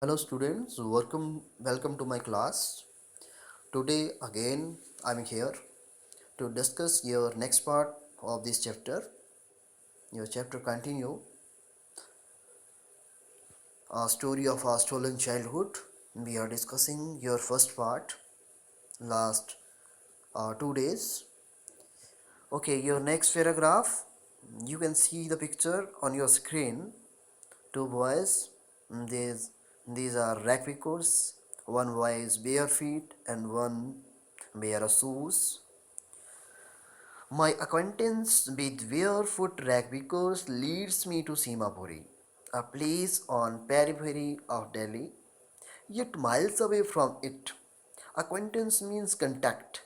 Hello students, welcome to my class. Today again I'm here to discuss your next part of this chapter. Your chapter continue a story of a stolen childhood. We are discussing your first part last 2 days. Okay, your next paragraph. You can see the picture on your screen. Two boys. These are rugby. One boy is bare feet and one bare shoes. My acquaintance with barefoot rugbyers leads me to Simapuri, a place on periphery of Delhi, yet miles away from it. Acquaintance means contact.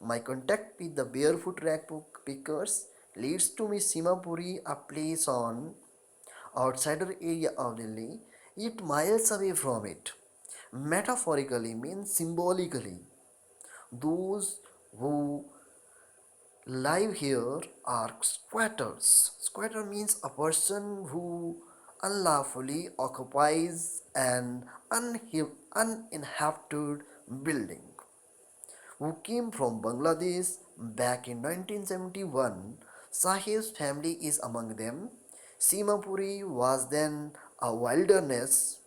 My contact with the barefoot rugbyers leads to me Simapuri, a place on outsider area of Delhi, yet miles away from it. Metaphorically means symbolically. Those who live here are squatters. Squatter means a person who unlawfully occupies an uninhabited building. Who came from Bangladesh back in 1971. Sahib's family is among them. Simapuri was then a wilderness.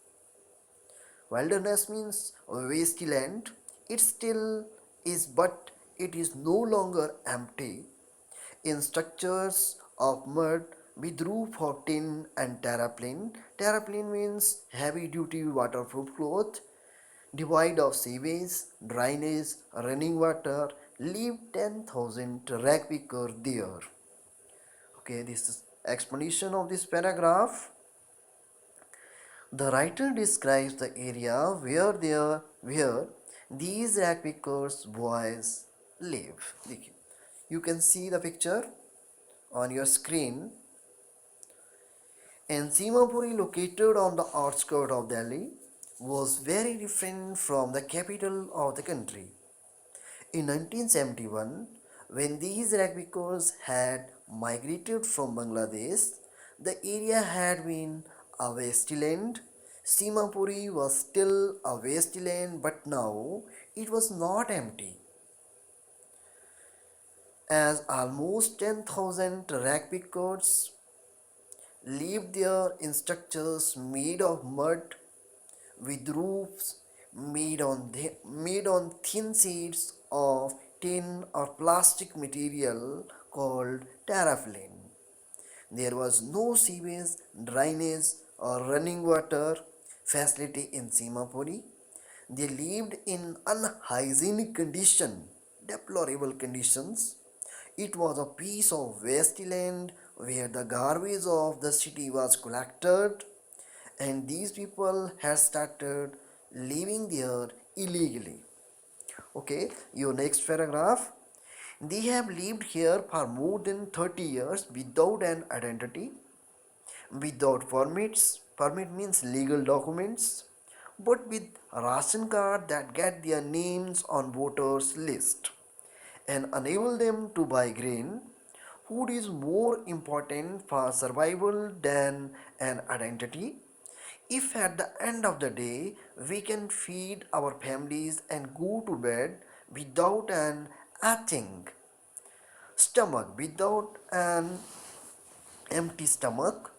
Wilderness means wasteland. It still is, but it is no longer empty. In structures of mud with roof of tin and terraplane. Terraplane means heavy duty waterproof cloth, devoid of sewage, drainage, running water, leave 10,000 rag picker there. Okay, this is explanation of this paragraph. The writer describes the area where these rag pickers boys live. You can see the picture on your screen. And Simapuri, located on the outskirts of Delhi, was very different from the capital of the country. In 1971, when these rugbyers had migrated from Bangladesh, the area had been a wasteland. Simapuri was still a wasteland, but now it was not empty, as almost 10,000 rugbyers lived there in structures made of mud with roofs made on thin sheets of tin or plastic material called terraplane. There was no sewage, drainage, or running water facility in Simapuri. They lived in unhygienic conditions, deplorable conditions. It was a piece of wasteland where the garbage of the city was collected, and these people had started living there illegally. Okay, your next paragraph. They have lived here for more than 30 years without an identity, without permits. Permit means legal documents, but with ration card that get their names on voters list and enable them to buy grain. Food is more important for survival than an identity. If at the end of the day we can feed our families and go to bed without an aching stomach, without an empty stomach,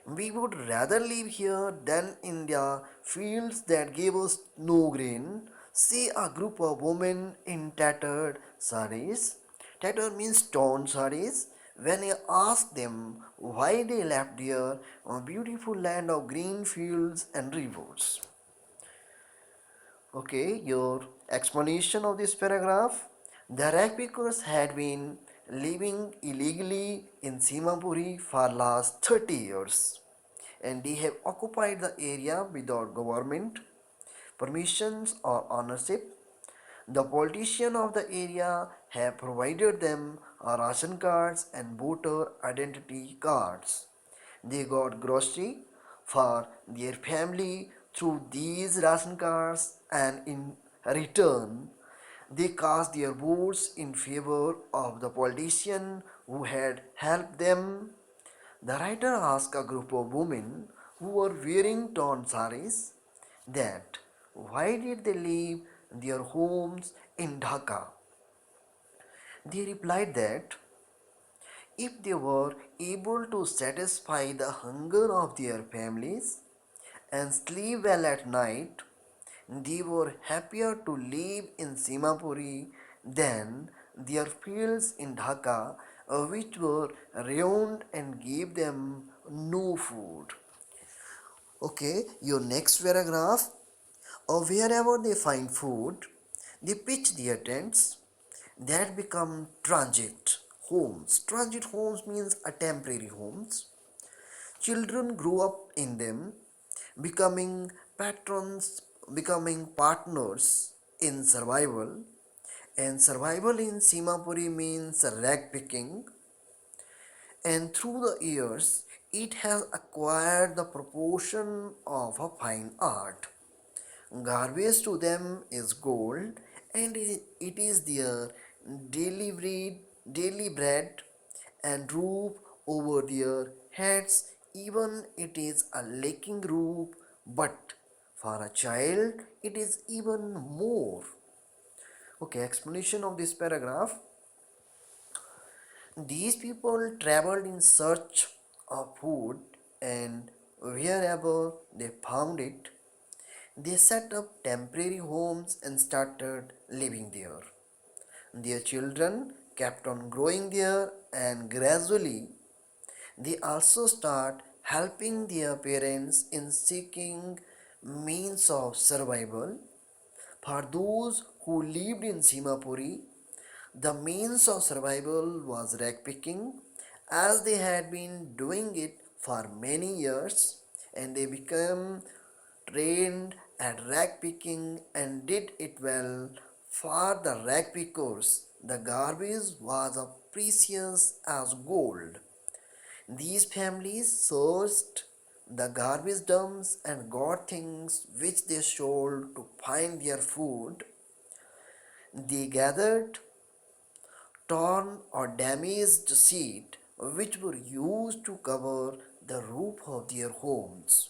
we would rather live here than in the fields that gave us no grain. See a group of women in tattered saris. Tattered means torn saris. When I ask them why they left their beautiful land of green fields and rivers. Okay, your explanation of this paragraph. The ragpickers had been living illegally in Simapuri for last 30 years, and they have occupied the area without government permissions or ownership. The politicians of the area have provided them ration cards and voter identity cards. They got grocery for their family through these ration cards, and in return they cast their votes in favor of the politician who had helped them. The writer asked a group of women who were wearing torn saris. that why did they leave their homes in Dhaka? They replied that if they were able to satisfy the hunger of their families and sleep well at night, they were happier to live in Simapuri than their fields in Dhaka, which were ruined and gave them no food. Okay, your next paragraph. Wherever they find food, they pitch their tents that become transit homes. Transit homes means a temporary homes. Children grow up in them, becoming patrons, becoming partners in survival. And survival in Simapuri means rag picking. And through the years, it has acquired the proportion of a fine art. Garbage to them is gold, and it is their daily bread and roof over their heads. Even it is a leaking roof, but for a child, it is even more. Okay, explanation of this paragraph. These people traveled in search of food, and wherever they found it, they set up temporary homes and started living there. Their children kept on growing there, and gradually they also start helping their parents in seeking means of survival. For those who lived in Simapuri, the means of survival was rag picking, as they had been doing it for many years, and they became trained at rag picking and did it well. For the rag pickers, the garbage was as precious as gold. These families searched the garbage dumps and got things which they sold to find their food. They gathered torn or damaged seed which were used to cover the roof of their homes,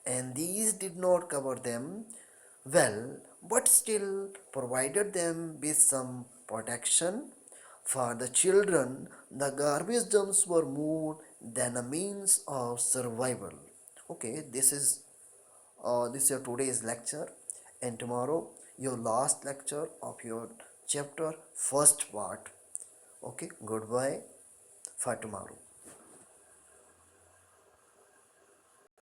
and these did not cover them well but still provided them with some protection. For the children, the garbage dumps were more than a means of survival. Okay, this is your today's lecture, and tomorrow your last lecture of your chapter first part. Okay, goodbye for tomorrow.